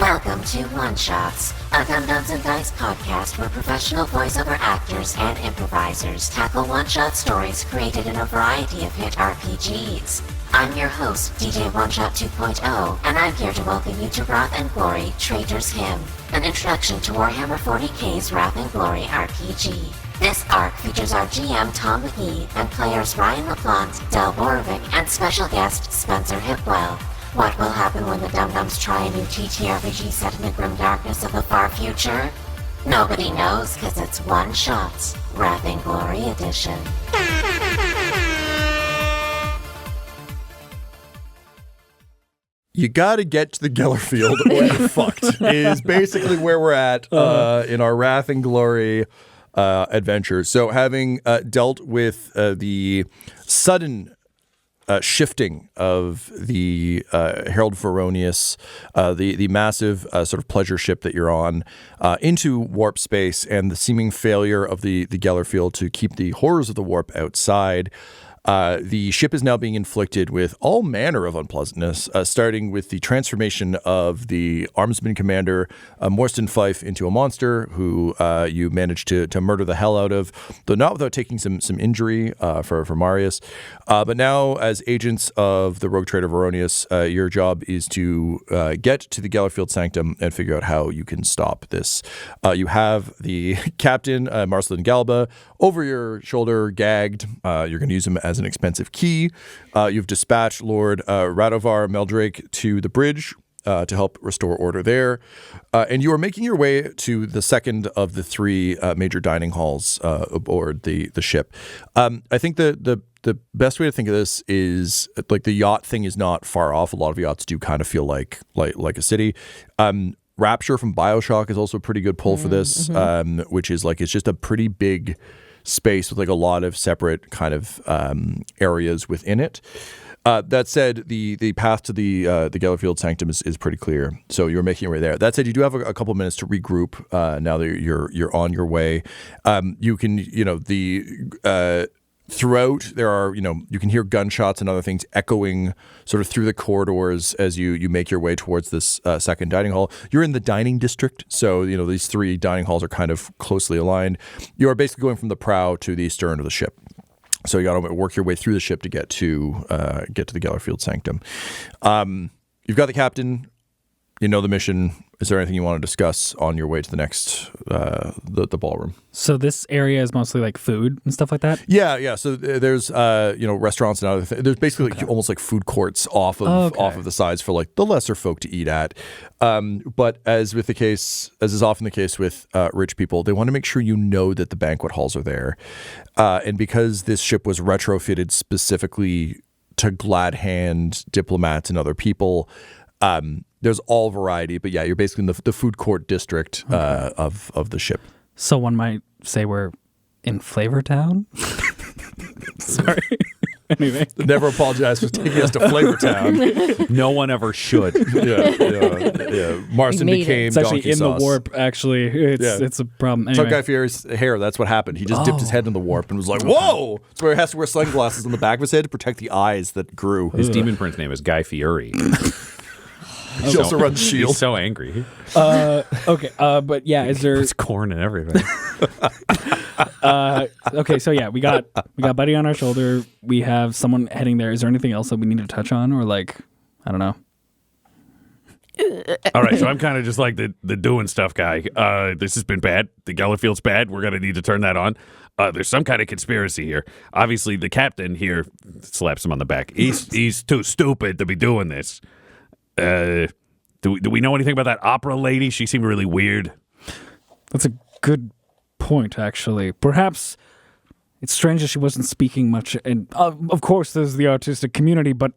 Welcome to One Shots, a Dum-Dums and Dice podcast where professional voiceover actors and improvisers tackle one-shot stories created in a variety of hit RPGs. I'm your host, DJ One Shot 2.0, and I'm here to welcome you to Wrath and Glory, Traitor's Hymn, an introduction to Warhammer 40k's Wrath and Glory RPG. This arc features our GM Tom McGee and players Ryan LaPlante, Borovic, and special guest Spencer Hipwell. What will happen when the Dum-Dums try a new TTRPG set in the grim darkness of the far future? Nobody knows, because it's One Shots, Wrath and Glory Edition. You gotta get to the Gellerfield or you're fucked, is basically where we're at in our Wrath and Glory adventure. So having dealt with the sudden shifting of the Herald Veronius, the massive sort of pleasure ship that you're on, into warp space, and the seeming failure of the Gellerfield to keep the horrors of the warp outside, the ship is now being inflicted with all manner of unpleasantness, starting with the transformation of the armsman commander, Morstan Fife, into a monster who you managed to murder the hell out of, though not without taking some injury for Marius. But now, as agents of the rogue trader Veronius, your job is to get to the Gellerfield Sanctum and figure out how you can stop this. You have the captain, Marcelin Galba, over your shoulder, gagged. You're going to use him as an expensive key. You've dispatched Lord Radovar Meldrake to the bridge to help restore order there. And you are making your way to the second of the three major dining halls aboard the ship. I think the best way to think of this is, like, the yacht thing is not far off. A lot of yachts do kind of feel like a city. Rapture from BioShock is also a pretty good pull for this, which is like, it's just a pretty big space with like a lot of separate kind of areas within it. That said, the path to the Gellerfield Sanctum is pretty clear, so you're making your way there. That said, you do have a couple of minutes to regroup now that you're on your way. You can, throughout, there are, you can hear gunshots and other things echoing sort of through the corridors as you make your way towards this second dining hall. You're in the dining district, so, these three dining halls are kind of closely aligned. You are basically going from the prow to the stern of the ship. So you got to work your way through the ship to get to the Gellerfield Sanctum. You've got the captain. You know the mission. Is there anything you want to discuss on your way to the next the ballroom? So this area is mostly like food and stuff like that? Yeah. So there's restaurants and other things. There's basically almost like food courts off of the sides for like the lesser folk to eat at. But as is often the case with rich people, they want to make sure you know that the banquet halls are there. And because this ship was retrofitted specifically to glad hand diplomats and other people, there's all variety, but yeah, you're basically in the food court district of the ship. So one might say we're in Flavor Town? Sorry. Anyway. Never apologize for taking us to Flavor Town. No one ever should. Yeah. Marston became It's actually donkey in sauce. The warp, actually. It's a problem. Anyway. Took Guy Fieri's hair, that's what happened. He just dipped his head in the warp and was like, whoa! So he has to wear sunglasses on the back of his head to protect the eyes that grew. His demon prince name is Guy Fieri. He also runs S.H.I.E.L.D. He's so angry. Okay, but yeah, is there... It's corn and everything. Okay, so yeah, we got Buddy on our shoulder. We have someone heading there. Is there anything else that we need to touch on, or like, I don't know? All right, so I'm kind of just like the doing stuff guy. This has been bad. The Gellerfield's bad. We're going to need to turn that on. There's some kind of conspiracy here. Obviously, the captain here slaps him on the back. He's too stupid to be doing this. Do we know anything about that opera lady? She seemed really weird. That's a good point, actually. Perhaps it's strange that she wasn't speaking much. And of course, there's the artistic community, but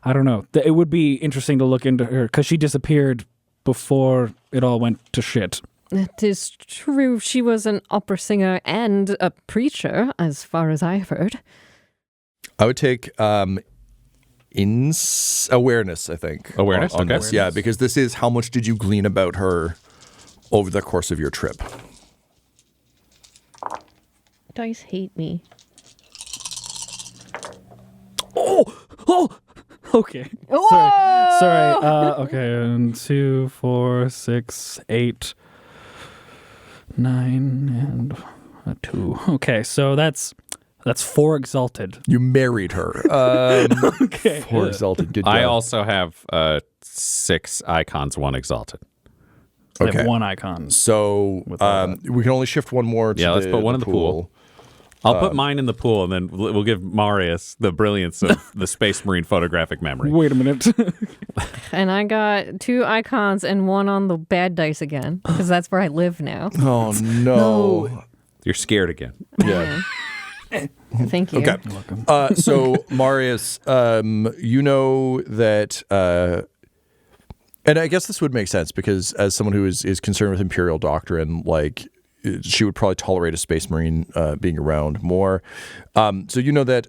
I don't know. It would be interesting to look into her because she disappeared before it all went to shit. It is true. She was an opera singer and a preacher, as far as I've heard. I would take awareness, I think. Awareness? On Okay. this. Yeah, because this is how much did you glean about her over the course of your trip. Dice hate me. Oh! Okay. Sorry. Okay. 2, 4, 6, 8, 9, and 2. Okay, so that's 4 exalted. You married her. Okay. 4 exalted. Good I job. also have 6 icons, 1 exalted. I have Okay. 1 icon. So we can only shift one more to Yeah, let's put one in the pool. I'll put mine in the pool, and then we'll give Marius the brilliance of the Space Marine photographic memory. Wait a minute. And I got 2 icons and 1 on the bad dice again, because that's where I live now. Oh, no. You're scared again. Yeah. Thank you. Okay. So, Marius, you know that, and I guess this would make sense because as someone who is concerned with Imperial doctrine, like, she would probably tolerate a Space Marine being around more. So you know that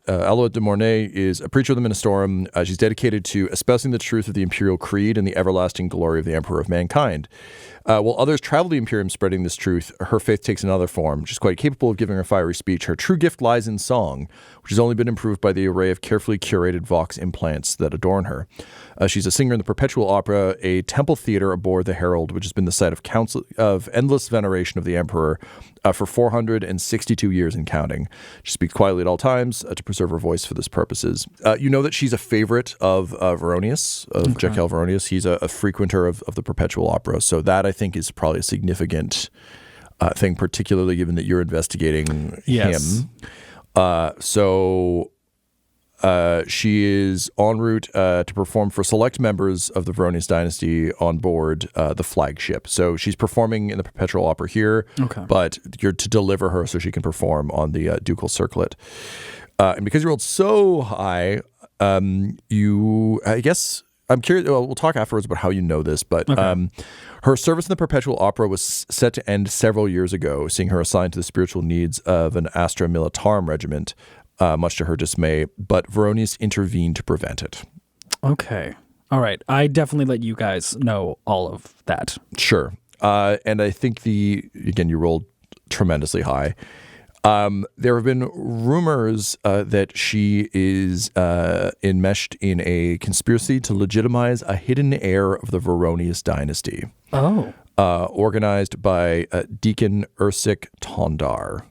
Alois de Mornay is a preacher of the Ministorum. She's dedicated to espousing the truth of the Imperial Creed and the everlasting glory of the Emperor of Mankind. While others travel the Imperium spreading this truth, her faith takes another form. She's quite capable of giving her fiery speech. Her true gift lies in song, which has only been improved by the array of carefully curated vox implants that adorn her. She's a singer in the Perpetual Opera, a temple theater aboard the Herald, which has been the site of endless veneration of the Emperor for 462 years and counting. She speaks quietly at all times to preserve her voice for this purposes. You know that she's a favorite of Veronius, of Jekyll Veronius. He's a frequenter of the Perpetual Opera. So that, I think, is probably a significant thing, particularly given that you're investigating him. She is en route to perform for select members of the Veronius dynasty on board the flagship. So she's performing in the Perpetual Opera here, but you're to deliver her so she can perform on the ducal circlet. And because you rolled so high, I guess I'm curious. Well, we'll talk afterwards about how you know this, but her service in the Perpetual Opera was set to end several years ago, seeing her assigned to the spiritual needs of an Astra Militarum regiment. Much to her dismay, but Veronius intervened to prevent it. Okay. All right. I definitely let you guys know all of that. Sure. And I think again, you rolled tremendously high. There have been rumors that she is enmeshed in a conspiracy to legitimize a hidden heir of the Veronius dynasty. Oh. Organized by Deacon Ursik Tondar.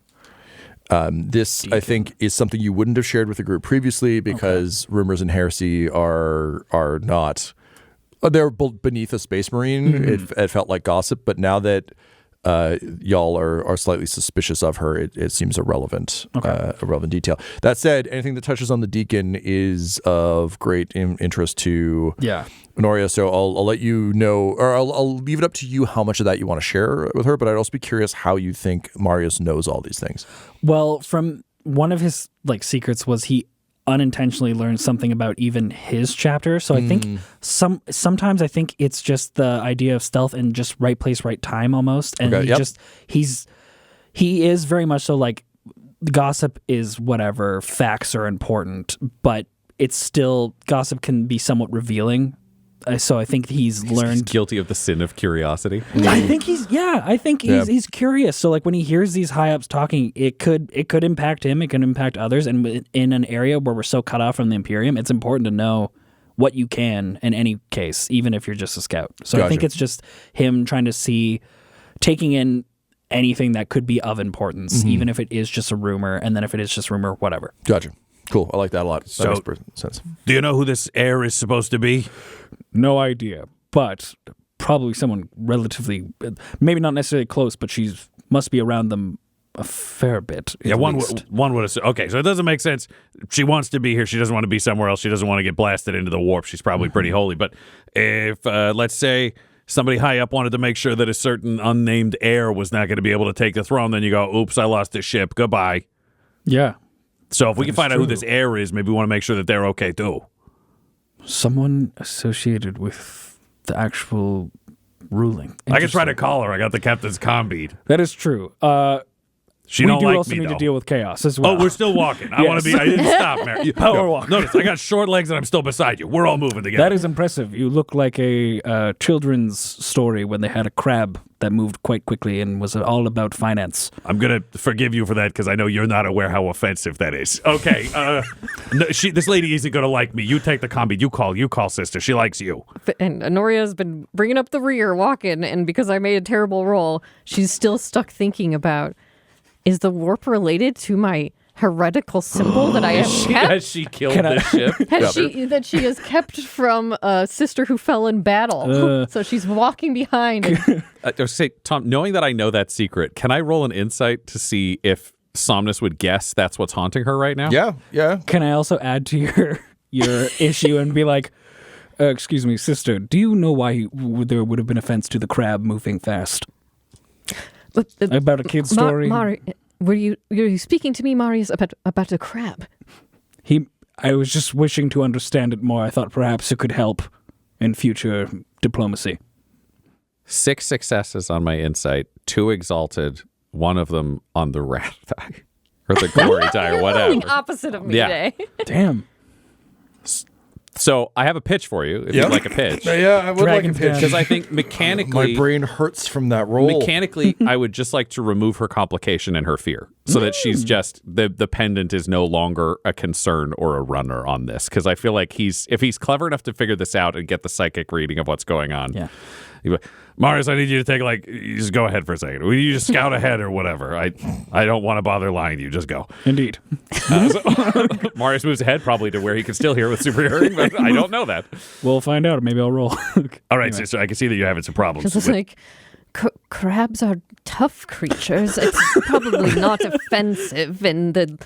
This, I think, is something you wouldn't have shared with the group previously because rumors and heresy are not. They're beneath a Space Marine. It felt like gossip, but now that y'all are slightly suspicious of her, it seems a relevant detail. That said, anything that touches on the Deacon is of great interest to Honoria. So I'll let you know, or I'll leave it up to you how much of that you want to share with her. But I'd also be curious how you think Marius knows all these things. Well, from one of his secrets was he unintentionally learned something about even his chapter. So I think sometimes I think it's just the idea of stealth and just right place, right time almost. And he is very much so like gossip is whatever, facts are important, but it's still gossip can be somewhat revealing. So I think he's learned. He's guilty of the sin of curiosity. I think he's curious. So like when he hears these high ups talking, it could impact him. It can impact others. And in an area where we're so cut off from the Imperium, it's important to know what you can in any case, even if you're just a scout. So I think it's just him trying to taking in anything that could be of importance, even if it is just a rumor. And then if it is just rumor, whatever. Gotcha. Cool. I like that a lot. So, that makes sense. Do you know who this heir is supposed to be? No idea, but probably someone relatively, maybe not necessarily close, but she must be around them a fair bit. Yeah, one would assume. Okay, so it doesn't make sense. She wants to be here. She doesn't want to be somewhere else. She doesn't want to get blasted into the warp. She's probably pretty holy. But if, let's say, somebody high up wanted to make sure that a certain unnamed heir was not going to be able to take the throne, then you go, oops, I lost this ship. Goodbye. Yeah. So if we can find out who this heir is, maybe we want to make sure that they're okay too. Someone associated with the actual ruling. I can try to call her. I got the captain's comm bead. That is true. She we don't do like also me, need though. to deal with chaos as well. Oh, we're still walking. I want to be. I didn't stop, Mary. Power walk. Notice, I got short legs and I'm still beside you. We're all moving together. That is impressive. You look like a children's story when they had a crab that moved quite quickly and was all about finance. I'm going to forgive you for that because I know you're not aware how offensive that is. Okay. No, this lady isn't going to like me. You take the combi. You call, sister. She likes you. And Honoria's been bringing up the rear, walking, and because I made a terrible roll, she's still stuck thinking about, is the warp related to my heretical symbol that I have kept? Has she killed the ship? That she has kept from a sister who fell in battle. So she's walking behind. And Say, Tom, knowing that I know that secret, can I roll an insight to see if Somnus would guess that's what's haunting her right now? Yeah. Can I also add to your issue and be like, excuse me, sister, do you know why there would have been offense to the crab moving fast? About a kid's story? Were you speaking to me, Marius, about a crab? I was just wishing to understand it more. I thought perhaps it could help in future diplomacy. 6 successes on my insight, 2 exalted, one of them on the wrath die. Or the glory die, or whatever. You're opposite of me today. Damn. So I have a pitch for you, if you'd like a pitch. Yeah, I would Dragon's like a pitch. Because I think mechanically... My brain hurts from that roll. Mechanically, I would just like to remove her complication and her fear so that she's just, the pendant is no longer a concern or a runner on this. Because I feel like if he's clever enough to figure this out and get the psychic reading of what's going on. Yeah. Marius, I need you to take you just go ahead for a second. Will you just scout ahead or whatever? I don't want to bother lying to you. Just go. Indeed. Marius moves ahead probably to where he can still hear with super hearing, but I don't know that. We'll find out. Maybe I'll roll. All right, sister, I can see that you're having some problems. It's like, crabs are tough creatures. It's probably not offensive in the...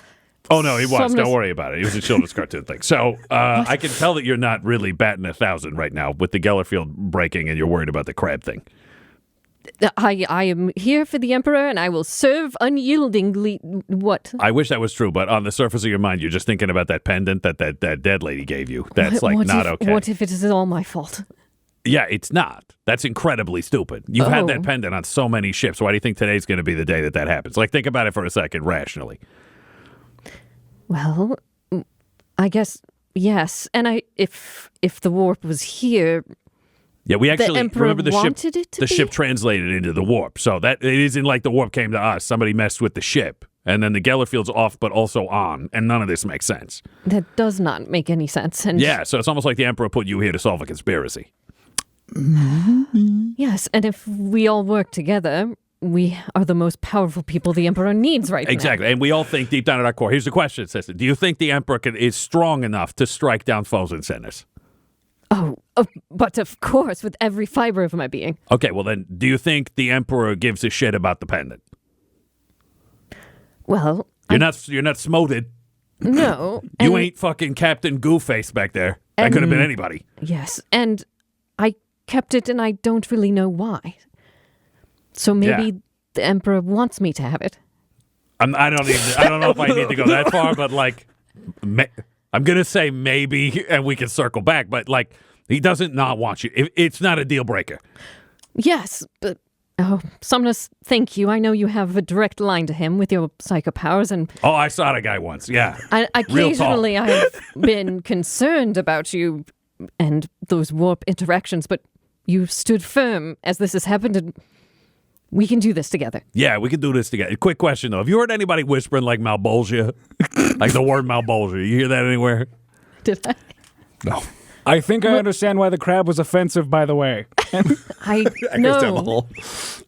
Oh, no, he was. Don't worry about it. It was a children's cartoon thing. So I can tell that you're not really batting 1,000 right now with the Gellerfield breaking and you're worried about the crab thing. I am here for the Emperor and I will serve unyieldingly. What? I wish that was true, but on the surface of your mind, you're just thinking about that pendant that dead lady gave you. That's not okay. What if it is all my fault? Yeah, it's not. That's incredibly stupid. You've had that pendant on so many ships. Why do you think today's going to be the day that happens? Like, think about it for a second rationally. Well, I guess yes. And if the warp was here, yeah, we actually remember the ship translated into the warp. So that it isn't like the warp came to us. Somebody messed with the ship, and then the Gellerfield's off, but also on, and none of this makes sense. That does not make any sense. And yeah, so it's almost like the Emperor put you here to solve a conspiracy. Yes, and if we all work together, we are the most powerful people the Emperor needs right now. Exactly, and we all think deep down at our core. Here's the question, sister. Do you think the Emperor is strong enough to strike down foes and sinners? Oh, but of course, with every fiber of my being. Okay, well then, do you think the Emperor gives a shit about the pendant? Well, you're not smoted. No. You ain't fucking Captain Goofface back there. That could have been anybody. Yes, and I kept it and I don't really know why. So maybe the Emperor wants me to have it. I don't know if I need to go that far, but like, I'm going to say maybe, and we can circle back, but like, he doesn't not want you. It's not a deal breaker. Yes, but, Somnus, thank you. I know you have a direct line to him with your psycho powers and... Oh, I saw the guy once, yeah. Occasionally I have been concerned about you and those warp interactions, but you stood firm as this has happened and we can do this together. Yeah, we can do this together. Quick question, though. Have you heard anybody whispering like Malbolgia? Like the word Malbolgia. You hear that anywhere? Did I? No. I think I understand why the crab was offensive, by the way. I goes down the hole.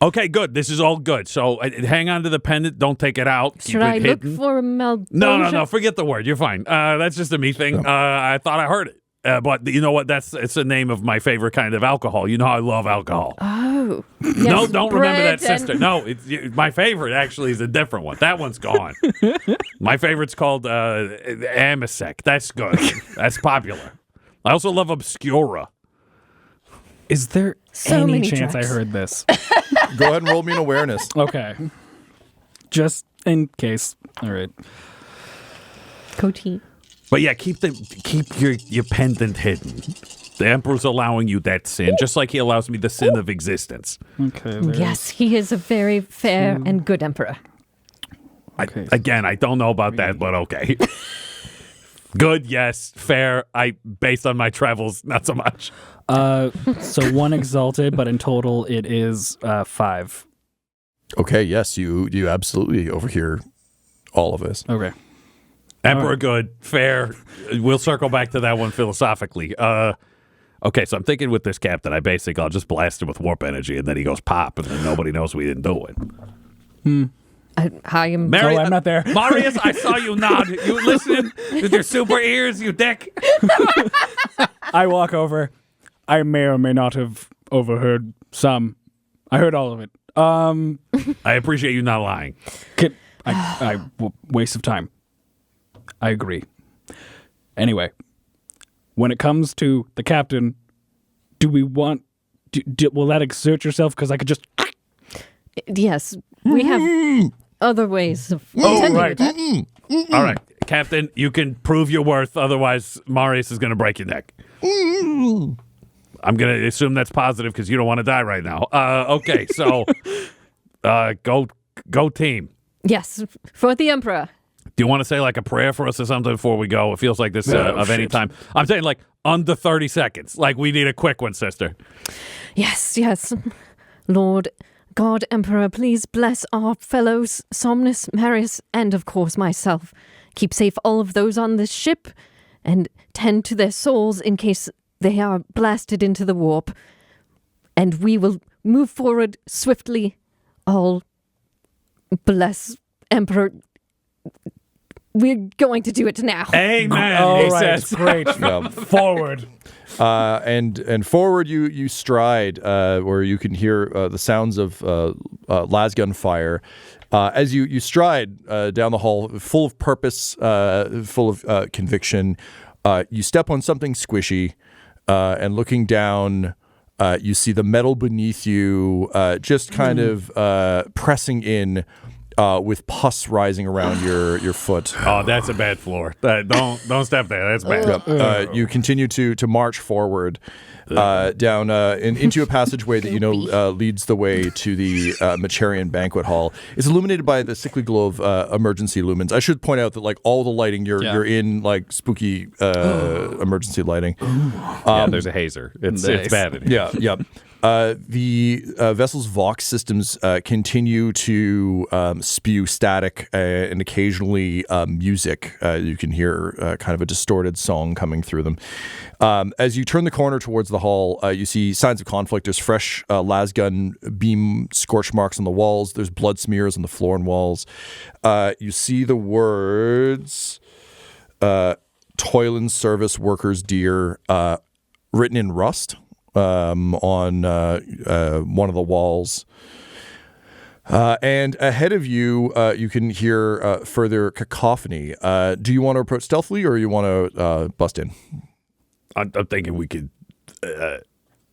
Okay, good. This is all good. So hang on to the pendant. Don't take it out. Should I look for a Malbolgia? No. Forget the word. You're fine. That's just a me thing. I thought I heard it. But you know what? It's the name of my favorite kind of alcohol. You know how I love alcohol. Oh. Yes, no, don't remember that, and... sister. No, my favorite actually is a different one. That one's gone. My favorite's called Amasec. That's good. That's popular. I also love Obscura. Is there so any many chance drugs. I heard this? Go ahead and roll me an awareness. Okay. Just in case. All right. Coteen. But yeah, keep your pendant hidden. The Emperor's allowing you that sin, just like he allows me the sin of existence. Okay. Yes, he is a very fair and good Emperor. Okay. Again, I don't know about that, but okay. Good, yes. Fair, based on my travels, not so much. So 1 exalted, but in total it is 5. Okay, yes, you absolutely overhear all of this. Okay. Emperor, good, fair. We'll circle back to that one philosophically. Okay, so I'm thinking with this captain, I'll just blast him with warp energy, and then he goes pop, and then nobody knows we didn't do it. I am. Mary, I'm not there. Marius, I saw you nod. You listening with your super ears, you dick. I walk over. I may or may not have overheard some. I heard all of it. I appreciate you not lying. Waste of time. I agree. Anyway, when it comes to the captain, do we want... will that exert yourself? Because I could just... Yes, we have other ways of attending right. to that. All right, Captain, you can prove your worth. Otherwise, Marius is going to break your neck. I'm going to assume that's positive because you don't want to die right now. Okay, so go team. Yes, for the Emperor. Do you want to say like a prayer for us or something before we go? It feels like this of any time. I'm saying like under 30 seconds. Like we need a quick one, sister. Yes, yes. Lord God Emperor, please bless our fellows, Somnus, Marius, and of course myself. Keep safe all of those on this ship and tend to their souls in case they are blasted into the warp. And we will move forward swiftly. All bless Emperor. We're going to do it now. Amen. All he right, says. great. Forward. And forward you stride, where you can hear the sounds of lasgun fire. As you stride down the hall, full of purpose, full of conviction, you step on something squishy, and looking down, you see the metal beneath you just kind of pressing in. With pus rising around your foot. Oh, that's a bad floor. Don't step there. That's bad. You continue to march forward down into a passageway that you know leads the way to the Macharian banquet hall. It's illuminated by the sickly glow of emergency lumens. I should point out that like all the lighting, you're in like spooky emergency lighting. There's a hazer. It's bad in here. Yeah. The vessel's Vox systems continue to spew static and occasionally music. You can hear kind of a distorted song coming through them. As you turn the corner towards the hall, you see signs of conflict. There's fresh lasgun beam scorch marks on the walls. There's blood smears on the floor and walls. You see the words "Toil and Service Workers Dear" written in rust. On one of the walls. And ahead of you, you can hear further cacophony. Do you want to approach stealthily or you want to bust in? I'm thinking we could.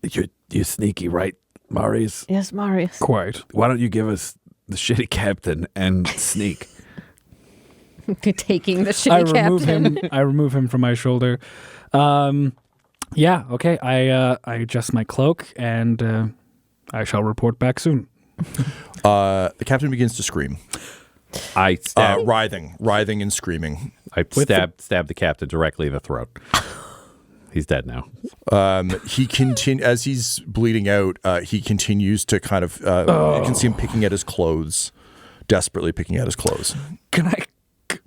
You're sneaky, right, Marius? Yes, Marius. Quite. Why don't you give us the shitty captain and sneak? Taking the shitty captain. I remove him from my shoulder. Yeah, okay. I adjust my cloak and I shall report back soon. The captain begins to scream. I stab Writhing and screaming. I stab the captain directly in the throat. He's dead now. He as he's bleeding out, he continues to kind of you can see him picking at his clothes, desperately picking at his clothes. Can I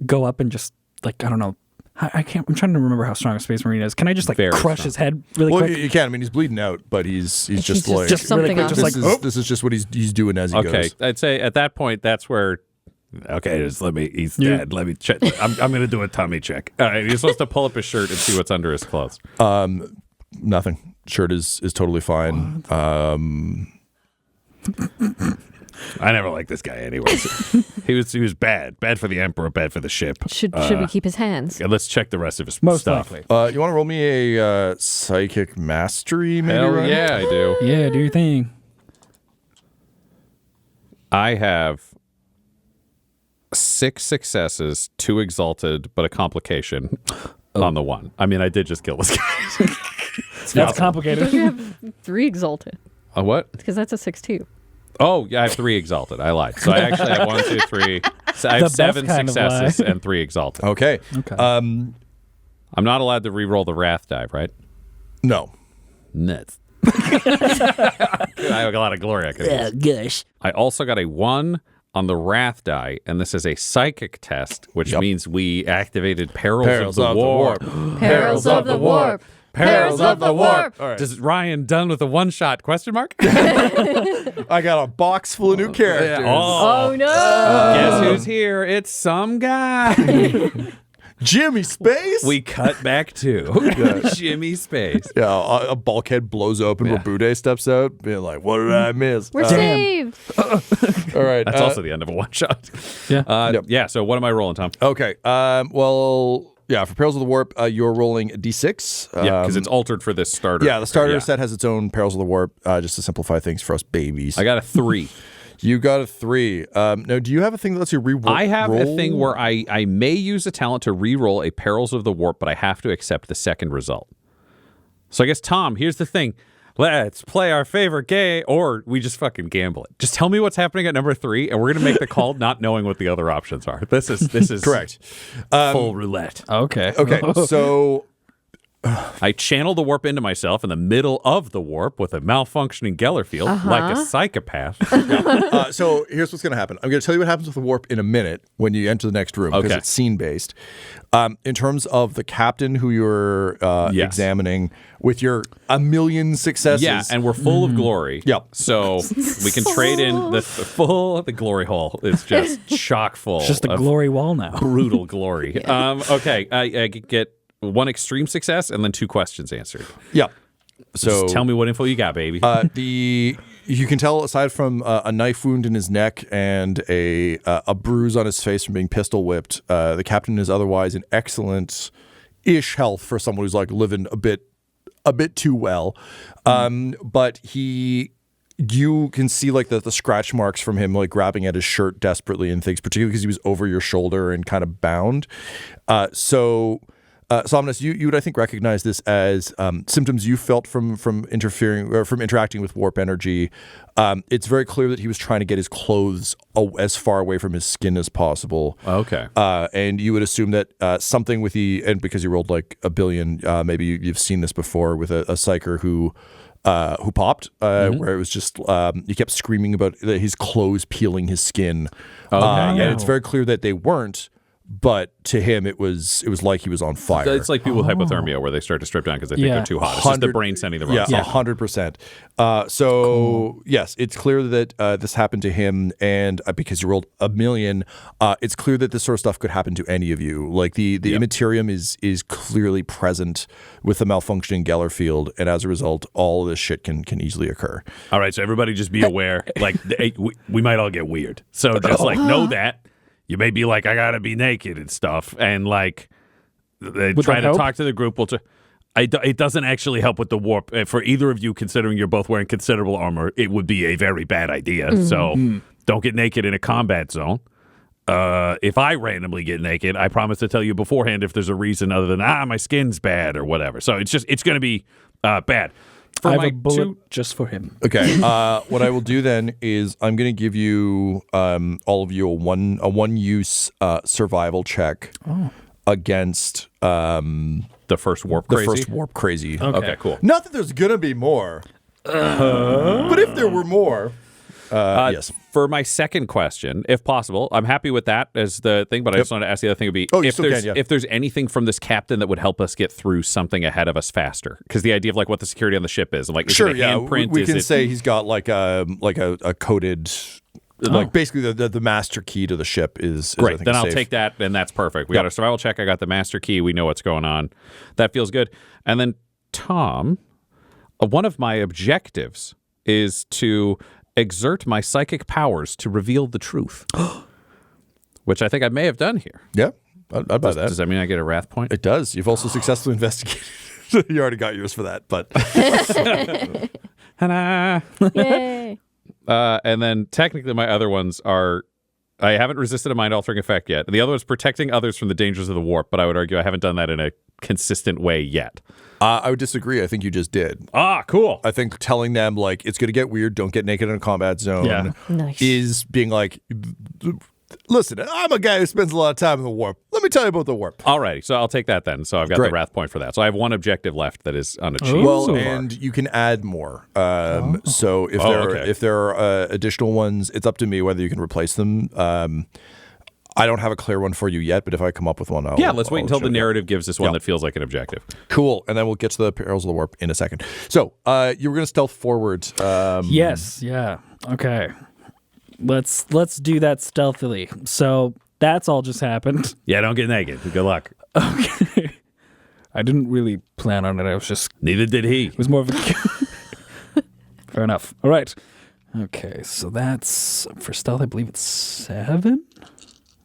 go up and just like, I don't know, I'm trying to remember how strong a Space Marine is. Can I just like crush his head really quick? You can. I mean, he's bleeding out, but he's just like just something really quick, else. this is just what he's doing as he goes. Okay, I'd say at that point that's where. Okay, just he's dead. Let me check. I'm going to do a tummy check. All right, you're supposed to pull up his shirt and see what's under his clothes. Nothing. Shirt is totally fine. I never liked this guy anyways. He was bad for the Emperor, bad for the ship. Should we keep his hands? Yeah, let's check the rest of his Most stuff. likely. You want to roll me a psychic mastery? Maybe. Hell Ryan? yeah, I do. Yeah, do your thing. I have 6 successes, 2 exalted, but a complication on the one. I mean, I did just kill this guy. That's complicated. You have 3 exalted A what? because that's a 6-2. Oh, yeah, I have 3 exalted. I lied. So I actually have 1, 2, 3. So I have The best 7 kind of successes lie. and 3 exalted. Okay. Okay. I'm not allowed to re-roll the wrath die, right? No. Nuts. I have a lot of glory I could use. Gosh. I also got a 1 on the Wrath die, and this is a psychic test, which means we activated Perils of the Warp. Perils of the Warp. Perils of the Warp. All right. Is Ryan done with a one-shot question mark? I got a box full of new characters. Oh, no. Guess who's here? It's some guy. Jimmy Space? We cut back to Jimmy Space. Yeah, a bulkhead blows open, Robude steps out, being like, what did I miss? We're saved. All right. That's also the end of a one-shot. Yeah. Yeah, so what am I rolling, Tom? Okay. For Perils of the Warp, you're rolling a d6. Yeah, because it's altered for this starter. Yeah, the starter set has its own Perils of the Warp, just to simplify things for us babies. I got a 3. You got a 3. Now, do you have a thing that lets you re-roll? I have a thing where I may use a talent to re-roll a Perils of the Warp, but I have to accept the second result. So I guess, Tom, here's the thing. Let's play our favorite game, or we just fucking gamble it. Just tell me what's happening at number 3, and we're going to make the call not knowing what the other options are. This is correct. Full roulette. Okay. Okay, so I channel the warp into myself in the middle of the warp with a malfunctioning Gellerfield, like a psychopath. so here's what's going to happen. I'm going to tell you what happens with the warp in a minute when you enter the next room, because it's scene-based. In terms of the captain who you're examining, with your 1,000,000 successes. Yeah, and we're full of glory. Yep. So we can trade in the glory hole is just chock full. It's just a of glory wall now. brutal glory. Okay, I get 1 extreme success and then 2 questions answered. Yeah. So Just tell me what info you got, baby. You can tell, aside from a knife wound in his neck and a bruise on his face from being pistol whipped, the captain is otherwise in excellent-ish health for someone who's like living a bit too well. But you can see like the scratch marks from him like grabbing at his shirt desperately and things, particularly because he was over your shoulder and kind of bound. Somnus, you would, I think, recognize this as symptoms you felt from interfering or from interacting with warp energy. It's very clear that he was trying to get his clothes as far away from his skin as possible. Okay. And you would assume that something with and because you rolled like a billion, maybe you've seen this before with a psyker who popped, where it was just he kept screaming about his clothes peeling his skin. And it's very clear that they weren't. But to him, it was like he was on fire. It's like people with hypothermia where they start to strip down because they think they're too hot. It's just the brain sending the wrong signal. 100%. Yes, it's clear that this happened to him, and because you rolled 1,000,000, it's clear that this sort of stuff could happen to any of you. Like the immaterium is clearly present with the malfunctioning Gellerfield, and as a result, all this shit can easily occur. All right, so everybody just be aware. Like, we might all get weird. So just know that. You may be like, I gotta be naked and stuff, and like try to talk to the group. It doesn't actually help with the warp for either of you. Considering you're both wearing considerable armor, it would be a very bad idea. So don't get naked in a combat zone. If I randomly get naked, I promise to tell you beforehand if there's a reason other than my skin's bad or whatever. So it's going to be bad. I have a bullet just for him. Okay. What I will do then is I'm going to give you all of you a one use survival check against the first warp crazy. Okay, cool. Not that there's going to be more, but if there were more, yes. For my second question, if possible, I'm happy with that as the thing, but I just wanted to ask the other thing would be if there's anything from this captain that would help us get through something ahead of us faster. Because the idea of like what the security on the ship is, like, is it a handprint? We can say he's got like a coded, like basically the master key to the ship is great. I think, then I'll safe. take that, and that's perfect. We got our survival check. I got the master key. We know what's going on. That feels good. And then Tom, one of my objectives is to exert my psychic powers to reveal the truth, which I think I may have done here. Yeah, I'd buy that. Does that mean I get a wrath point? It does. You've also successfully investigated. You already got yours for that, but Yay. and then technically my other ones are I haven't resisted a mind-altering effect yet. The other one's protecting others from the dangers of the warp, but I would argue I haven't done that in a consistent way yet. I would disagree. I think you just did. Cool. I think telling them, like, it's going to get weird, don't get naked in a combat zone, Nice. is being like, Listen, I'm a guy who spends a lot of time in the warp. Let me tell you about the warp. Alrighty, so I'll take that then. So I've got Great. the wrath point for that. So I have one objective left that is unachieved. Well, so far. and you can add more. So if okay. if there are additional ones, it's up to me whether you can replace them. I don't have a clear one for you yet, but if I come up with one, yeah, let's wait until the show you. narrative gives us one that feels like an objective. Cool, and then we'll get to the perils of the warp in a second. So you were going to stealth forward. Yes. Yeah. Okay. Let's do that stealthily. So that's all just happened. Yeah, don't get naked. Good luck. Okay. I didn't really plan on it. I was just. Neither did he. It was more of a. Fair enough. All right. Okay. So that's for stealth. I believe it's 7.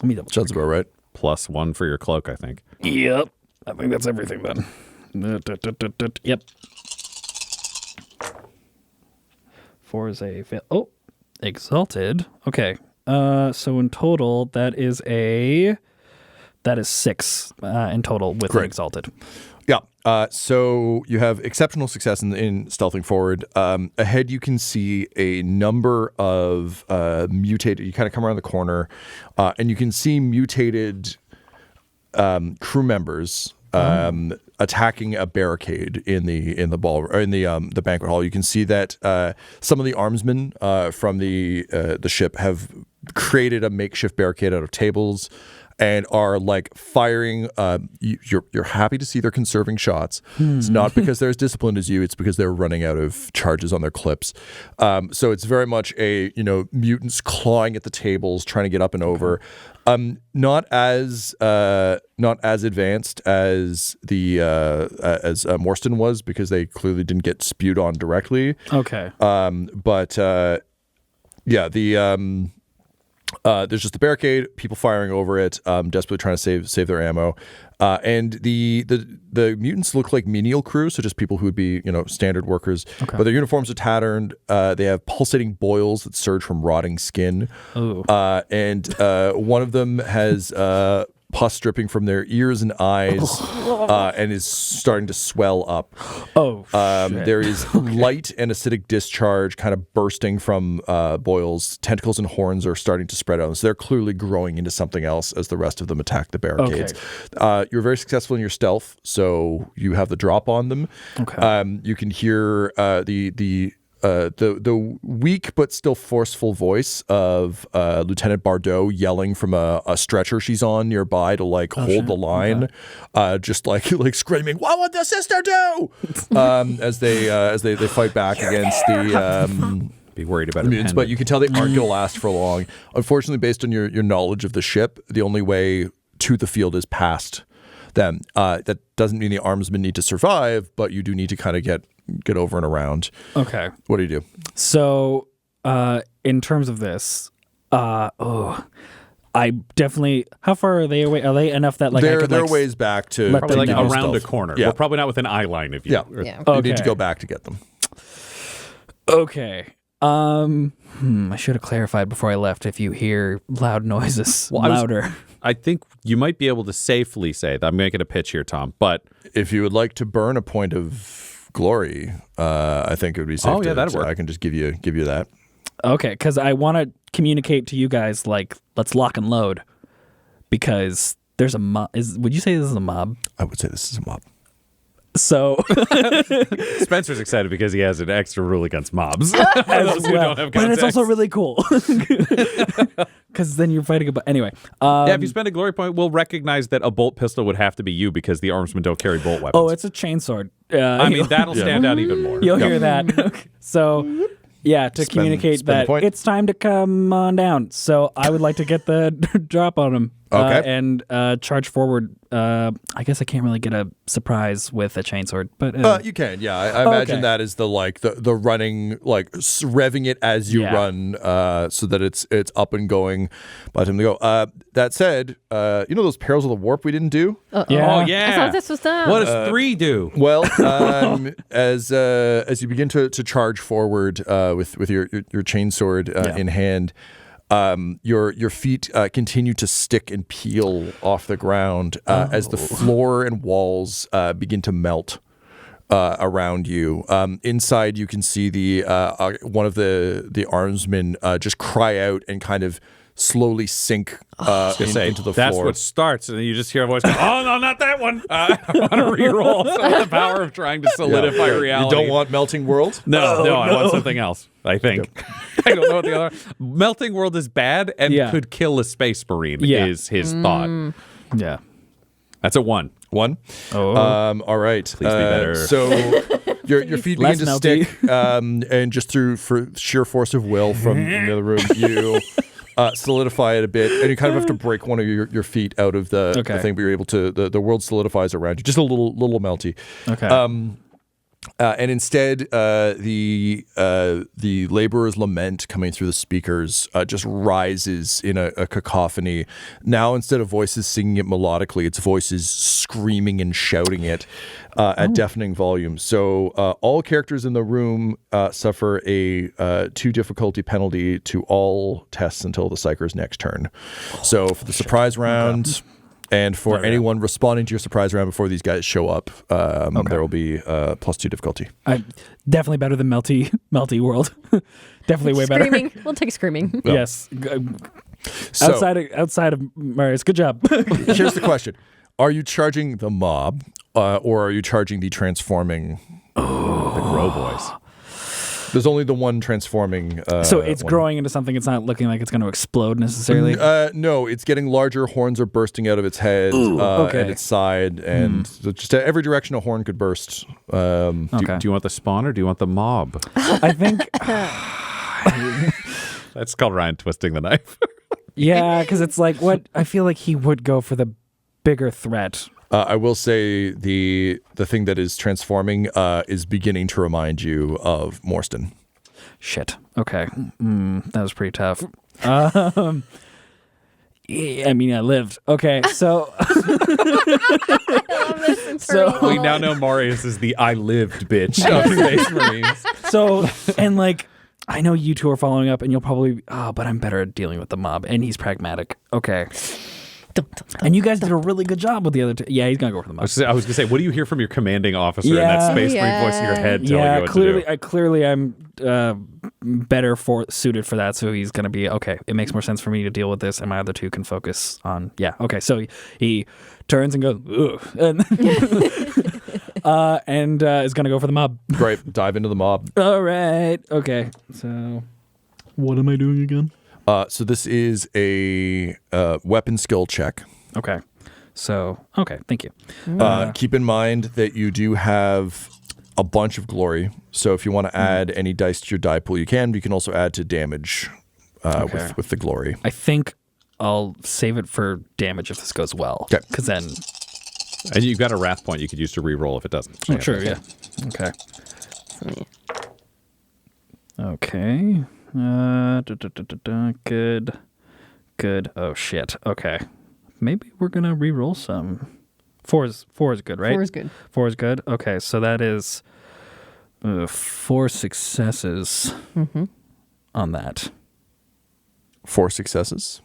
Let me double check. Sounds about right. +1 for your cloak, I think. Yep. I think that's everything then. Yep. 4 is a fail. Oh, exalted. Okay. So in total, that is 6 in total with an Great. exalted. Yeah. So you have exceptional success in stealthing forward. Ahead, you can see a number of mutated. You kind of come around the corner, and you can see mutated crew members attacking a barricade in the ball or in the banquet hall. You can see that some of the armsmen from the ship have created a makeshift barricade out of tables and are like firing. You're happy to see they're conserving shots. It's not because they're as disciplined as you. It's because they're running out of charges on their clips. So it's very much a mutants clawing at the tables, trying to get up and over. Not as advanced as the as Morstan was, because they clearly didn't get spewed on directly. Okay. But there's just a barricade, people firing over it, desperately trying to save their ammo, and the mutants look like menial crew, so just people who would be standard workers. Okay. But their uniforms are tattered. They have pulsating boils that surge from rotting skin. Ooh. And one of them has pus dripping from their ears and eyes, and is starting to swell up. Oh, shit. There is light and acidic discharge kind of bursting from boils. Tentacles and horns are starting to spread out. So they're clearly growing into something else as the rest of them attack the barricades. Okay. You're very successful in your stealth, so you have the drop on them. Okay. You can hear the weak but still forceful voice of Lieutenant Bardot yelling from a stretcher she's on nearby to hold the line, just like screaming, "What would the sister do?" as they fight back against the Be worried about it. mutants. But you can tell they aren't going to last for long. Unfortunately, based on your knowledge of the ship, the only way to the field is past them. That doesn't mean the armsmen need to survive, but you do need to kind of get over and around. Okay. What do you do? So, in terms of this, I definitely. How far are they away? Are they enough that I They're could, ways back to let Probably them like know. around a stealth. corner. Yeah. We're probably not within eye line of you. Yeah. Yeah. You need Okay. to go back to get them. Okay. I should have clarified before I left. If you hear loud noises, louder. I think you might be able to safely say that. I'm making a pitch here, Tom, but If you would like to burn a point of glory, I think it would be safe. Oh, yeah, that'd work. I can just give you that. Okay, because I want to communicate to you guys let's lock and load, because there's a mob. Would you say this is a mob? I would say this is a mob. So Spencer's excited because he has an extra rule against mobs. as who well, don't have but it's also context. really cool because then you're fighting about anyway. Yeah, if you spend a glory point, we'll recognize that a bolt pistol would have to be you because the armsmen don't carry bolt weapons. Oh, it's a chainsword. I mean, that'll stand out even more. You'll hear that. So, yeah, to communicate spend the that point. it's time to come on down. So I would like to get the drop on him. Okay. And charge forward. I guess I can't really get a surprise with a chainsword, but You can, yeah. I imagine Okay. that is the running, revving it as you Yeah. run, so that it's up and going by the time to go. That said, those perils of the warp we didn't do. yeah. Oh, yeah. I thought this was done. What does 3 do? Well, as you begin to charge forward with your chainsword in hand, your feet continue to stick and peel off the ground as the floor and walls begin to melt around you. Inside, you can see the one of the armsmen just cry out and kind of slowly sink into the That's floor. what starts, and then you just hear a voice go, oh, no, not that one. I want to re-roll. So the power of trying to solidify reality. You don't want Melting World? No, I want something else, I think. I don't know what the other... Melting World is bad and could kill a space marine, is his thought. Yeah. That's a 1. 1? Oh. All right. Please be better. So your feet begin to stick, and just for sheer force of will from the other room, you solidify it a bit, and you kind of have to break one of your feet out of the thing, but you're able to. The world solidifies around you, just a little melty. Okay. And instead, the laborer's lament coming through the speakers just rises in a cacophony. Now, instead of voices singing it melodically, it's voices screaming and shouting it at deafening volume. So all characters in the room suffer a 2 difficulty penalty to all tests until the Psyker's next turn. So for the surprise round... And for anyone responding to your surprise round before these guys show up, there will be +2 difficulty. Definitely better than Melty World. Definitely way better. Screaming. We'll take screaming. Yeah. Yes. So, outside of Marius, good job. here's the question. Are you charging the mob or are you charging the transforming The Grow Boys. There's only the one transforming. So it's one. growing into something. It's not looking like it's going to explode necessarily. No, it's getting larger. Horns are bursting out of its head and its side, and so just every direction a horn could burst. Do you want the spawn or do you want the mob? I think. That's called Ryan twisting the knife. Yeah, because it's like what I feel like he would go for the bigger threat. I will say the thing that is transforming is beginning to remind you of Morstan. Shit. Okay. That was pretty tough. Yeah, I mean, I lived. Okay, so... So we now know Marius is the I lived bitch of Space Marines. So, and like, I know you two are following up, and you'll probably... Oh, but I'm better at dealing with the mob, and he's pragmatic. Okay. And you guys did a really good job with the other two. Yeah, he's going to go for the mob. I was going to say, what do you hear from your commanding officer in that Space Marine voice in your head telling you what to do? Clearly I'm better suited for that, so he's going to be, okay, it makes more sense for me to deal with this, and my other two can focus on, okay, so he turns and goes, ugh, and is going to go for the mob. Great, dive into the mob. All right, okay, so what am I doing again? So this is a weapon skill check. Okay. So, thank you. Keep in mind that you do have a bunch of glory. So if you want to add any dice to your die pool, you can. But you can also add to damage with the glory. I think I'll save it for damage if this goes well. Okay. Because then... And you've got a wrath point you could use to re-roll if it doesn't. Oh, true, yeah. Okay. Okay. Good. Oh shit. Okay. Maybe we're gonna re-roll some. Four is good, right? 4 is good. 4 is good. Okay, so that is 4 successes on that. 4 successes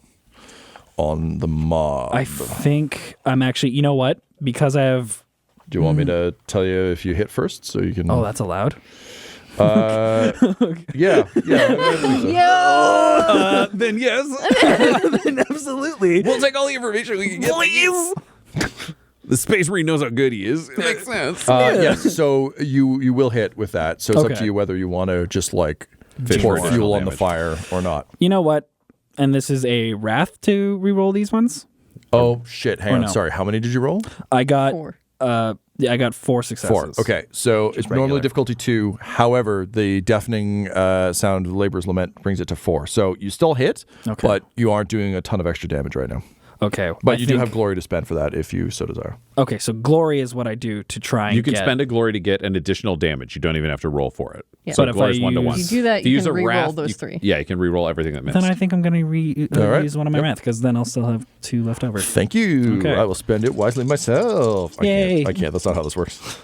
on the mob. I think I'm actually. You know what? Because I have. Do you want me to tell you if you hit first, so you can? Oh, that's allowed. Yeah. Then yes. Then absolutely. We'll take all the information we can get. Please. The Space Marine knows how good he is. It makes sense. Yes, so you will hit with that. So it's up Okay. to you whether you want to just like Fish pour for fuel additional on the damage. fire or not. You know what? And this is a wrath to re-roll these ones. Oh shit! Hang on. no. Sorry. How many did you roll? I got 4. I got 4 successes. 4. Okay, so it's normally regular. difficulty 2. However, the deafening sound of the laborer's lament brings it to 4. So you still hit, Okay. but you aren't doing a ton of extra damage right now. Okay. But I you do think- have glory to spend for that if you so desire. Okay, so glory is what I do to try and You can get... spend a glory to get an additional damage. You don't even have to roll for it. Yeah. So But if glory is I 1 to 1. use- You do that, If you you use can a re-roll wrath, those you- 3. Yeah, you can re-roll everything that missed. Then I think I'm going to All right. use one of my wrath, because then I'll still have 2 left over. Thank you. Okay. I will spend it wisely myself. Yay. I can't. That's not how this works.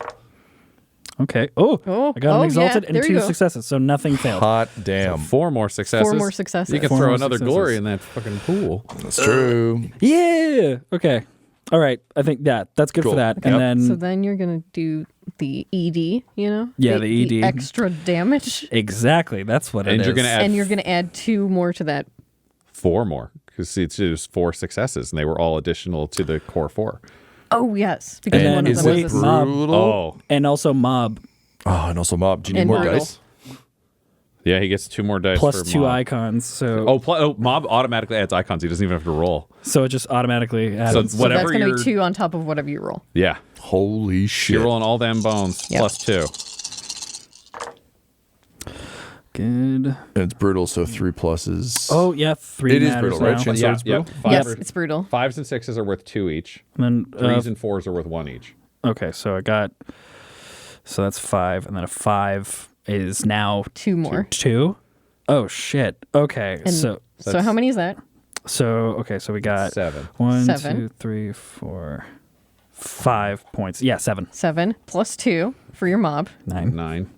Okay. Oh, I got an exalted and there you 2 go. successes, so nothing failed. Hot damn. 4 more successes. 4 more successes. You can 4 throw more another successes. glory in that fucking pool. That's true. Yeah. Okay. All right. I think that's good Cool. for that. Yep. And then So then you're going to do the ED, you know? Yeah, the ED. extra damage. exactly, that's what it And is. you're going to add And you're going to add 2 more to that. 4 more because it was 4 successes, and they were all additional to the core 4. Oh, yes. Because And one of is them it was brutal? Oh, And also mob Oh, and also mob. Do you need And more brutal. dice? yeah, he gets 2 more dice plus for 2 mob. icons. So Mob automatically adds icons. He doesn't even have to roll. so it just automatically adds. So So whatever that's going to you're, be 2 on top of whatever you roll. yeah, Holy shit. you're rolling all them bones Yep. plus 2. Good. And it's brutal, so 3 pluses. Oh yeah, 3 It is matters brutal, right? now. Chainsaw? Yeah, it's yeah. brutal? Yes, it's brutal. 5s and 6s are worth 2 each. And then 3s and 4s are worth 1 each. okay, so I got. So that's 5, and then a 5 is now 2 more. 2. Oh shit. Okay, And so so how many is that? so we got 7. 1, 7. 2, 3, 4, 5 points. Yeah, 7, 7 plus 2 for your mob. 9, 9.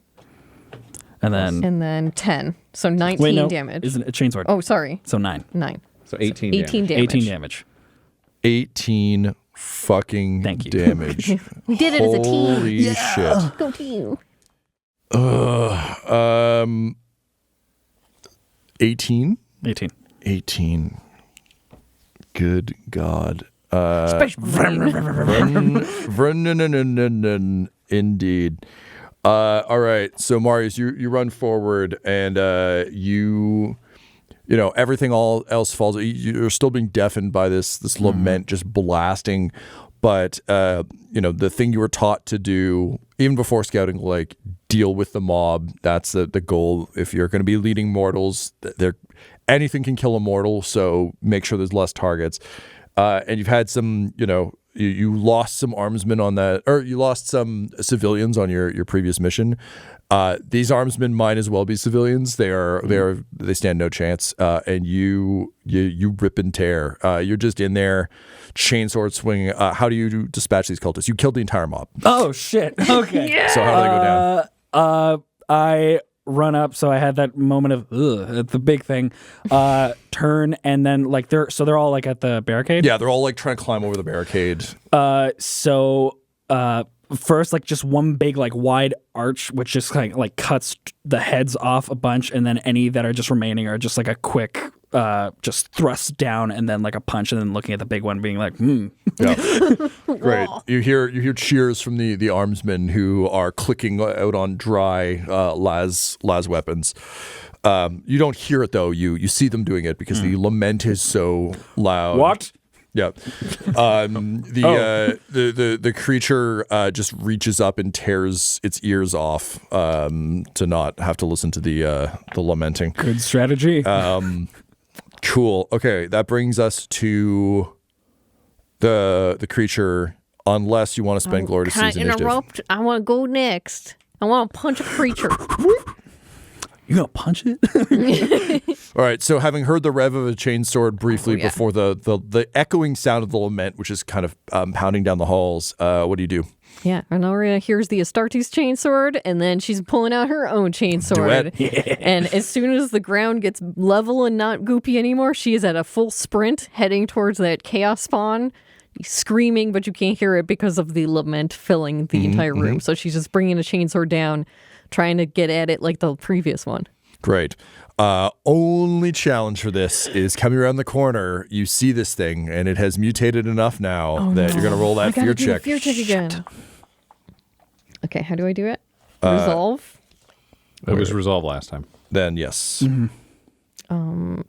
and then And then 10. So 19 wait, no, damage. isn't it a chainsword? Oh, sorry. So 9, 9. So 18 18 damage. 18 damage. 18 fucking Thank you. damage. We did it as a team. Holy shit. Go team. 18? 18. 18. Good God. Indeed. All right. So Marius, you run forward and you know, everything all else falls. You're still being deafened by this lament just blasting. But you know, the thing you were taught to do even before scouting, like deal with the mob. That's the goal. If you're going to be leading mortals, anything can kill a mortal. So make sure there's less targets. And you've had some, you know, you lost some armsmen on that, or you lost some civilians on your previous mission. These armsmen might as well be civilians. They stand no chance. And you rip and tear. You're just in there, chainsword swinging. How do you dispatch these cultists? You killed the entire mob. Oh shit. Okay. So how do they go down? I run up, so I had that moment of the big thing. Turn and then like they're all like at the barricade. Yeah, they're all like trying to climb over the barricade. So first like just one big like wide arch which just like cuts the heads off a bunch, and then any that are just remaining are just like a quick just thrust down and then like a punch, and then looking at the big one being like Yeah. Great. You hear cheers from the armsmen who are clicking out on dry las weapons. You don't hear it though. You see them doing it because the lament is so loud. what? Yeah. The creature just reaches up and tears its ears off to not have to listen to the lamenting. Good strategy. Cool. Okay, that brings us to the creature. Unless you want to spend glory to Can I seize initiative. interrupt? I want to go next. I want to punch a creature. You gonna punch it? All right. So having heard the rev of a chainsword briefly yeah. before the echoing sound of the lament, which is kind of pounding down the halls, what do? Yeah, Honoria hears the Astartes chainsword, and then she's pulling out her own chainsword. And as soon as the ground gets level and not goopy anymore, she is at a full sprint heading towards that chaos spawn, screaming, but you can't hear it because of the lament filling the entire room. So she's just bringing a chainsword down, trying to get at it like the previous one. Great. Only challenge for this is coming around the corner. You see this thing, and it has mutated enough now that you're going to roll that fear check. Fear check again. Okay, how do I do it? Resolve. It was resolved last time. Then yes. I'm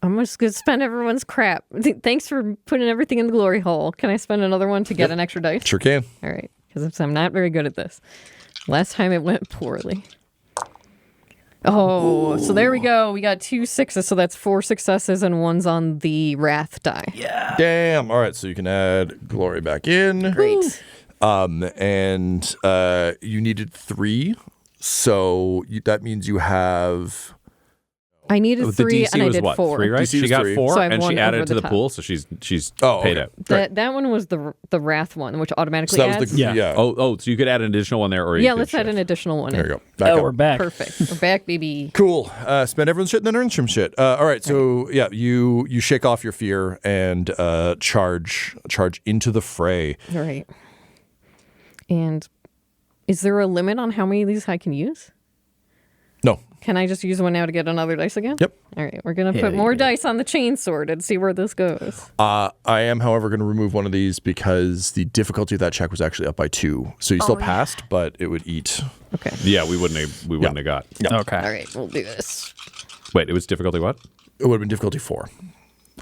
just going to spend everyone's crap. Thanks for putting everything in the glory hole. Can I spend another one to get an extra dice? Sure can. All right, because I'm not very good at this. Last time it went poorly. Oh, so there we go. We got 2 6s, so that's 4 successes and 1's on the wrath die. Yeah. Damn. All right, so you can add glory back in. Great. And you needed 3, so that means you have. I needed The 3 DC and I was did what? 4. 3, right? DC She was got 3. 4, So I have and one she added over to the the top. pool, so she's Oh, paid okay. out. That one was the wrath one, which automatically So that was adds. the Yeah. Oh, so you could add an additional one there, or you Yeah, could let's add shift. an additional one. There in. you go. Back up. We're back. Perfect. We're back, baby. Cool. Spend everyone's shit and then earn some shit. All right. So yeah, you shake off your fear and charge into the fray. All right. And is there a limit on how many of these I can use? No. Can I just use one now to get another dice again? Yep. All right, we're going to put more dice on the chainsword and see where this goes. I am, however, going to remove one of these because the difficulty of that check was actually up by 2. So you still passed, but it would eat. Okay. Yeah, we wouldn't have got. Yeah. Okay. All right, we'll do this. Wait, it was difficulty what? It would have been difficulty 4.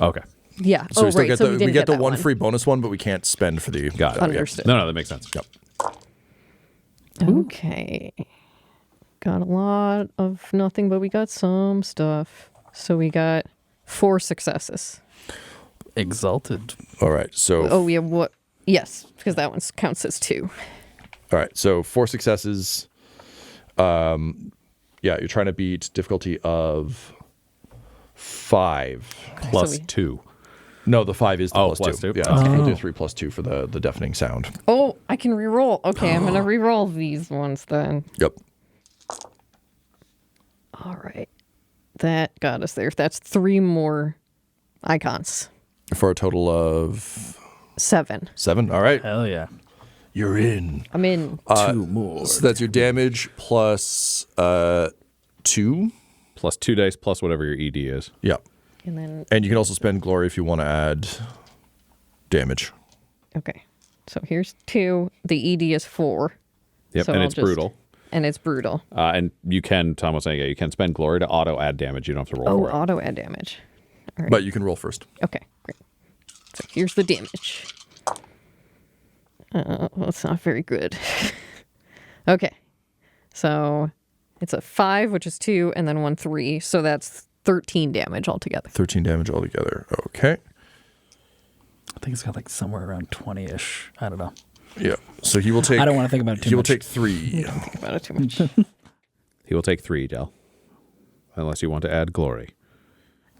Okay. Yeah. So we still right. get So we didn't get the that one free bonus one, but we can't spend for the. Got it. Understood. No, that makes sense. Yep. Okay. Got a lot of nothing, but we got some stuff. So we got 4 successes. Exalted. All right. So. Oh, yeah. What? Yes, because that one counts as 2. All right. So 4 successes. Yeah, you're trying to beat difficulty of 5 Plus we- 2. No, the 5 is the Oh, plus plus 2. 2. Yeah, we'll do 3 plus 2 for the deafening sound. Oh, I can reroll. Okay, I'm going to reroll these ones then. Yep. All right. That got us there. That's 3 more icons. For a total of 7. 7. All right. Hell yeah. You're in. I'm in. 2 more. So that's your damage plus 2. Plus 2 dice plus whatever your ED is. Yeah. And then, And you can also spend glory if you want to add damage. okay. So here's 2. The ED is 4. Yep, So and I'll it's just- brutal. And it's brutal. And you can, Tom was saying, you can spend glory to auto add damage. You don't have to roll Oh, for it. auto add damage. All right. But you can roll first. Okay, great. So here's the damage. That's not very good. Okay. So it's a 5, which is 2, and then 1, 3. So that's 13 damage altogether. 13 damage altogether. Okay. I think it's got like somewhere around 20-ish. I don't know. Yeah. So he will take. I don't want to think about it too He will much. take 3. Think about it too much. He will take 3, Del. Unless you want to add glory.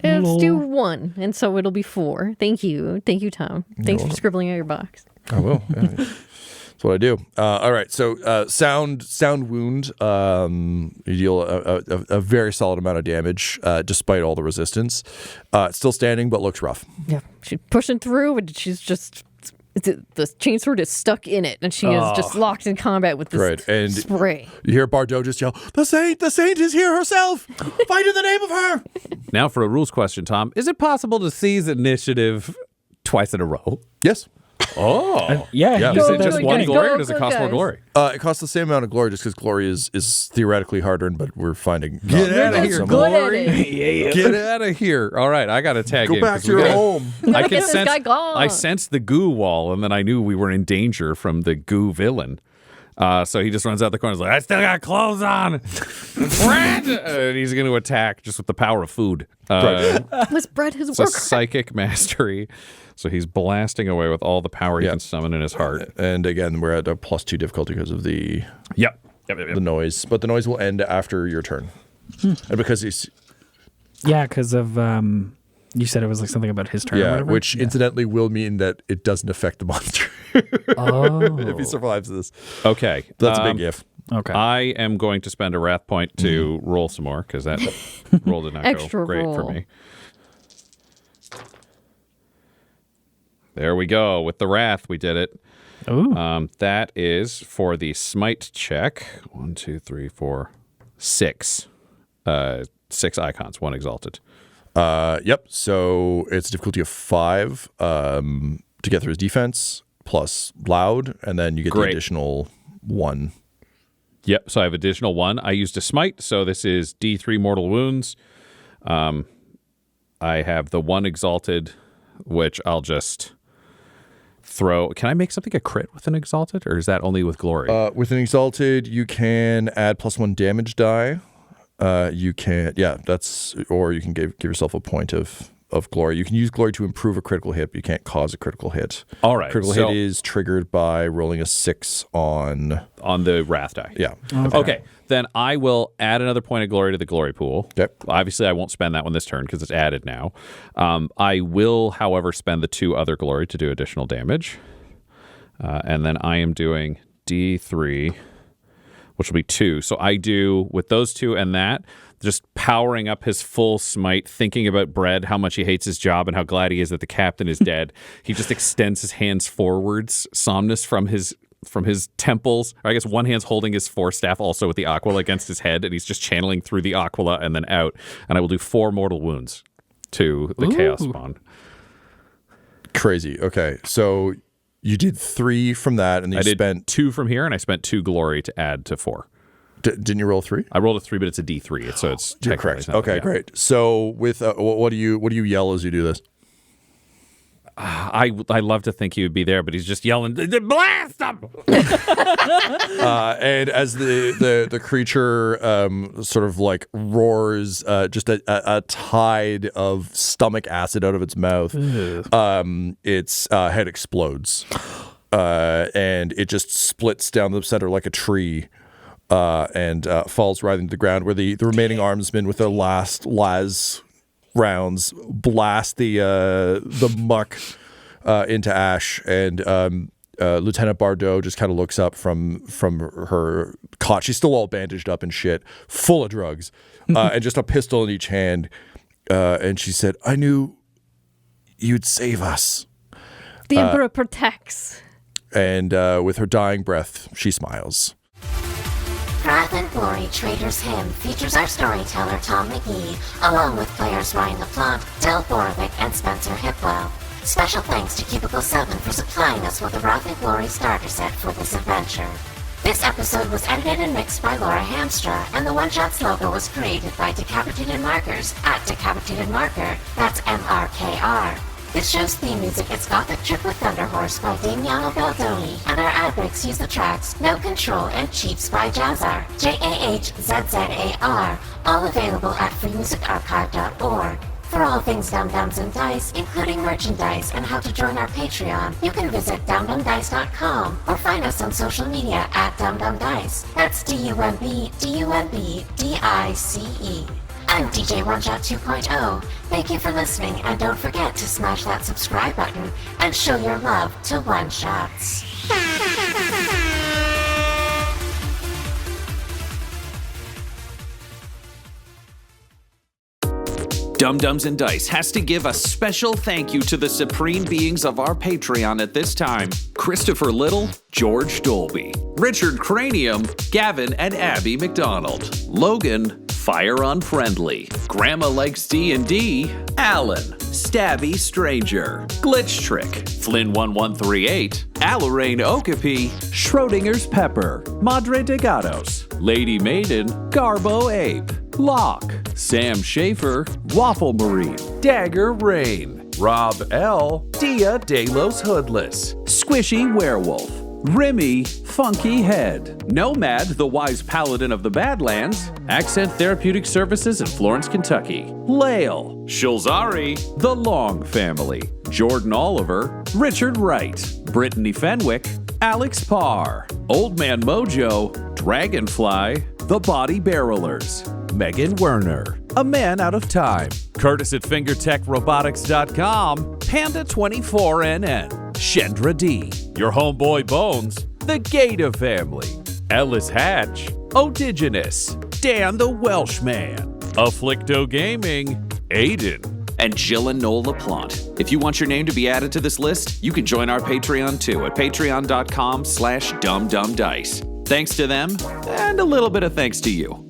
Let's do 1, and so it'll be 4. Thank you. Thank you, Tom. Thanks for scribbling out your box. I will. Yeah. That's what I do. All right. So sound wound. You deal a very solid amount of damage despite all the resistance. It's still standing, but looks rough. Yeah. She's pushing through, and she's just... The chainsword is stuck in it, and she is just locked in combat with this Right, and- spray. You hear Bardot just yell, the saint is here herself. Fight in the name of her. Now for a rules question, Tom. Is it possible to seize initiative twice in a row? Yes. Oh. Yeah. Yeah. you Is said it that just at the one beginning. glory or does it cost more guys. glory? It costs the same amount of glory just because glory is theoretically harder, but we're finding. Get not outta not here, so much. Good at it. Get out of here. All right, I got a tag Go in. back 'cause to we your gotta- home. I Get this guy gone. I sensed the goo wall, and then I knew we were in danger from the goo villain. So he just runs out the corner. He's like, I still got clothes on. And he's going to attack just with the power of food. Let's spread his It's a work. psychic mastery. So he's blasting away with all the power he can summon in his heart. And again, we're at a +2 difficulty because of the Yep. noise. But the noise will end after your turn. And because he's Yeah, because of you said it was like something about his turn. or yeah, whatever? which incidentally will mean that it doesn't affect the monster if he survives this. Okay. That's a big if. Okay. I am going to spend a wrath point to roll some more because that roll did not go Extra great for roll. me. There we go. With the wrath, we did it. Ooh. That is for the smite check. 1, 2, 3, 4, 6. 6 icons, 1 exalted. Yep. So it's a difficulty of 5 to get through his defense plus loud, and then you get the Great. additional 1. Yep. So I have additional 1. I used a smite, so this is D3 mortal wounds. I have the 1 exalted, which I'll just throw. Can I make something a crit with an exalted, or is that only with glory? With an exalted, you can add +1 damage die. You can, or you can give yourself a point of glory. You can use glory to improve a critical hit, but you can't cause a critical hit. All right. Critical so hit is triggered by rolling a 6 on. on the wrath die. Yeah. Okay. Then I will add another point of glory to the glory pool. Okay. Obviously, I won't spend that one this turn because it's added now. I will, however, spend the 2 other glory to do additional damage. And then I am doing D3, which will be 2. So I do, with those 2 and that, just powering up his full smite, thinking about Bread, how much he hates his job and how glad he is that the captain is dead. He just extends his hands forwards, Somnus from his temples. Or I guess one hand's holding his forestaff also with the Aquila against his head, and he's just channeling through the Aquila and then out. And I will do 4 mortal wounds to the Chaos Spawn. Crazy. Okay, so you did 3 from that, and then you spent 2 from here, and I spent 2 glory to add to 4. Didn't you roll 3? I rolled a 3, but it's a D3, so it's You're correct. Okay, great. So with what do you yell as you do this? I love to think he would be there, but he's just yelling, "Blast him!" And as the creature sort of like roars, just a tide of stomach acid out of its mouth, its head explodes, and it just splits down the center like a tree, and falls right into the ground, where the remaining armsmen with their last rounds blast the muck into ash, and Lieutenant Bardot just kind of looks up from her cot. She's still all bandaged up and shit, full of drugs, and just a pistol in each hand, and she said, "I knew you'd save us." The Emperor protects. And with her dying breath, she smiles. Wrath and Glory Traitor's Hymn features our storyteller Tom McGee, along with players Ryan LaPlante, Borovic, and Spencer Hipwell. Special thanks to Cubicle 7 for supplying us with the Wrath and Glory starter set for this adventure. This episode was edited and mixed by Laura Hamstra, and the One Shots logo was created by Decapitated Markers at Decapitated Marker, that's MRKR. This show's theme music is Gothic Trip with Thunder Horse by Damiano Baldoni, and our ad breaks use the tracks No Control and Chiefs by Jazzar, JAHZZAR, all available at freemusicarchive.org. For all things Dum Dums and Dice, including merchandise and how to join our Patreon, you can visit dumdumdice.com or find us on social media at dumdumdice. That's DUMBDICE. I'm DJ One Shot 2.0. Thank you for listening, and don't forget to smash that subscribe button and show your love to One Shots. Dum Dums and Dice has to give a special thank you to the supreme beings of our Patreon at this time: Christopher Little, George Dolby, Richard Cranium, Gavin and Abby McDonald, Logan, Fire Unfriendly, Grandma Likes D&D, Alan, Stabby Stranger, Glitch Trick, Flynn 1138, Alarain Okapi, Schrodinger's Pepper, Madre de Gatos, Lady Maiden, Garbo Ape, Locke, Sam Schaefer, Waffle Marine, Dagger Rain, Rob L, Dia De Los Hoodless, Squishy Werewolf, Remy, Funky Head, Nomad, the Wise Paladin of the Badlands, Accent Therapeutic Services in Florence, Kentucky, Lael, Shulzari, The Long Family, Jordan Oliver, Richard Wright, Brittany Fenwick, Alex Parr, Old Man Mojo, Dragonfly, The Body Barrelers, Megan Werner, A Man Out of Time, Curtis at FingerTechRobotics.com, Panda24NN, Shendra D, Your Homeboy Bones, The Gator Family, Ellis Hatch, Odigenous, Dan the Welshman, Afflicto Gaming, Aiden, and Jill and Noel LaPlante. If you want your name to be added to this list, you can join our Patreon too at patreon.com/dumdumdice. Thanks to them, and a little bit of thanks to you.